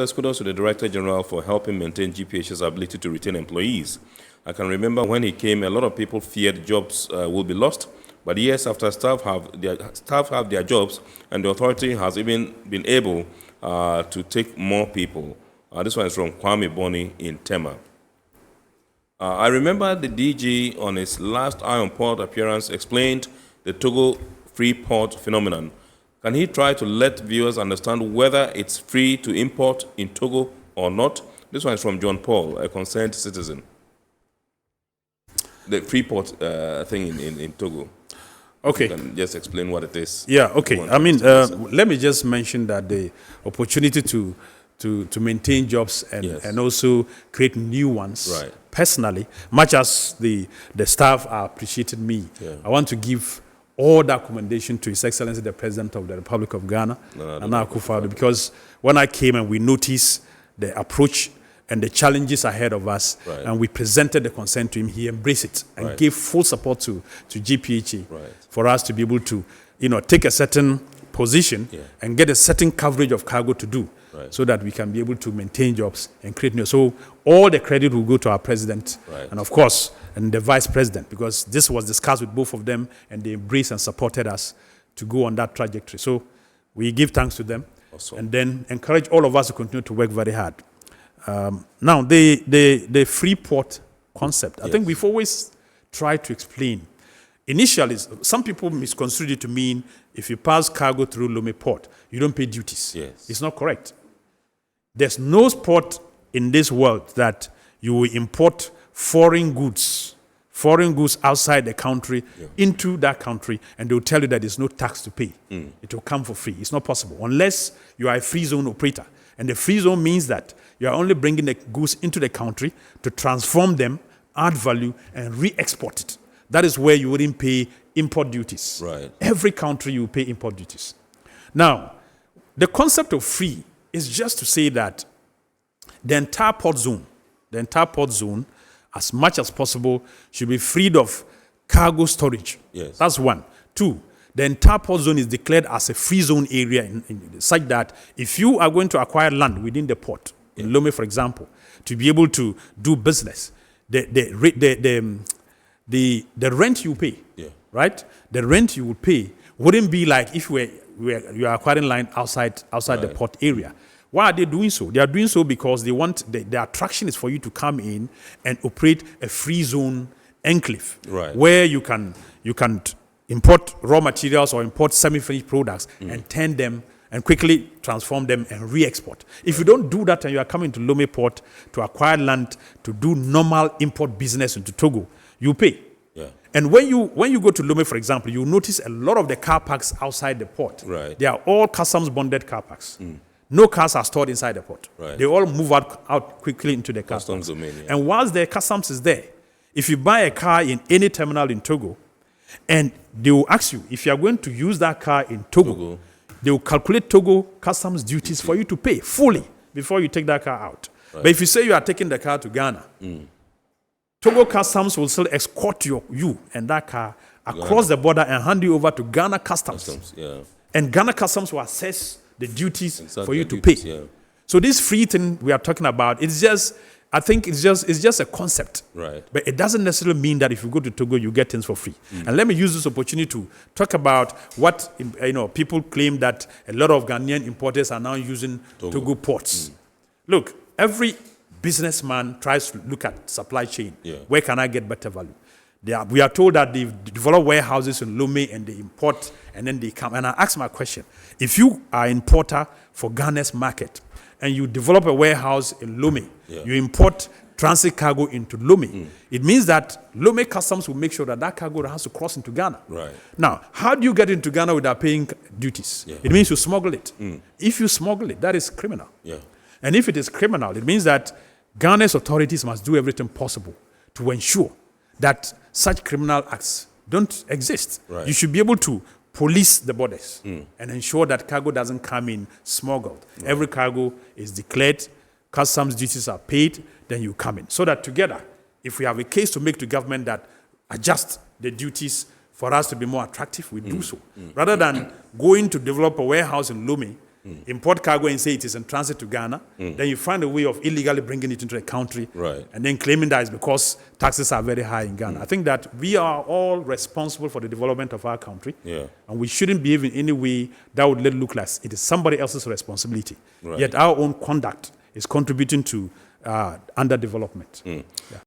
Kudos to the Director General for helping maintain GPH's ability to retain employees. I can remember when he came, a lot of people feared jobs will be lost, but years after staff have their jobs, and the authority has even been able to take more people. This one is from Kwame Boni in Tema. I remember the DG on his last Eye on Port appearance explained the Togo free port phenomenon. Can he try to let viewers understand whether it's free to import in Togo or not? This one is from John Paul, a concerned citizen. The free port thing in Togo. Okay. You can just explain what it is. Yeah, okay. I mean, let me just mention that the opportunity to maintain jobs and also create new ones. Right. Personally, much as the staff are appreciating me, I want to give all that commendation to His Excellency the President of the Republic of Ghana, Nana Akufo-Addo, because when I came and we noticed the approach and the challenges ahead of us, and we presented the concern to him, he embraced it and gave full support to GPHA for us to be able to, take a certain position and get a certain coverage of cargo to do, so that we can be able to maintain jobs and create new. So all the credit will go to our president and, of course, and the vice president, because this was discussed with both of them and they embraced and supported us to go on that trajectory. So we give thanks to them and then encourage all of us to continue to work very hard. Now, the free port concept, I think we've always tried to explain. Initially, some people misconstrued it to mean if you pass cargo through Lome Port, you don't pay duties. It's not correct. There's no port in this world that you will import foreign goods outside the country into that country, and they will tell you that there's no tax to pay. It will come for free. It's not possible unless you are a free zone operator. And the free zone means that you are only bringing the goods into the country to transform them, add value, and re-export it. That is where you wouldn't pay import duties. Every country you pay import duties. Now, the concept of free is just to say that the entire port zone, as much as possible, should be freed of cargo storage. That's one. Two, the entire port zone is declared as a free zone area such that if you are going to acquire land within the port, in Lome, for example, to be able to do business, the rent you pay, right? The rent you would pay wouldn't be like if you are acquiring land outside the port area. Why are they doing so? They are doing so because they want the attraction is for you to come in and operate a free zone enclave, where you can import raw materials or import semi-finished products and turn them and quickly transform them and re-export. If you don't do that and you are coming to Lome Port to acquire land to do normal import business into Togo, you pay. And when you go to Lome, for example, you notice a lot of the car parks outside the port. They are all customs bonded car parks. No cars are stored inside the port. They all move out quickly into the customs domain. And whilst the customs is there, if you buy a car in any terminal in Togo, and they will ask you if you are going to use that car in Togo, they will calculate Togo customs duties for you to pay fully before you take that car out. But if you say you are taking the car to Ghana, Togo customs will still escort you and that car across the border and hand you over to Ghana customs. And Ghana customs will assess the duties for you to pay. So this free thing we are talking about, it's just a concept. But it doesn't necessarily mean that if you go to Togo, you get things for free. And let me use this opportunity to talk about what people claim that a lot of Ghanaian importers are now using Togo ports. Look, every businessman tries to look at supply chain. Where can I get better value? We are told that they've developed warehouses in Lome and they import and then they come. And I ask my question, if you are an importer for Ghana's market and you develop a warehouse in Lome, you import transit cargo into Lome, it means that Lome customs will make sure that that cargo has to cross into Ghana. Now, how do you get into Ghana without paying duties? It means you smuggle it. If you smuggle it, that is criminal. And if it is criminal, it means that Ghana's authorities must do everything possible to ensure that such criminal acts don't exist. You should be able to police the borders and ensure that cargo doesn't come in smuggled. Every cargo is declared, customs duties are paid, then you come in. So that together, if we have a case to make to government that adjust the duties for us to be more attractive, we do so. Rather than going to develop a warehouse in Lome import cargo and say it is in transit to Ghana, then you find a way of illegally bringing it into the country, Right. and then claiming that it's because taxes are very high in Ghana. I think that we are all responsible for the development of our country, Yeah. and we shouldn't behave in any way that would let it look like it is somebody else's responsibility. Right. Yet our own conduct is contributing to underdevelopment. Yeah.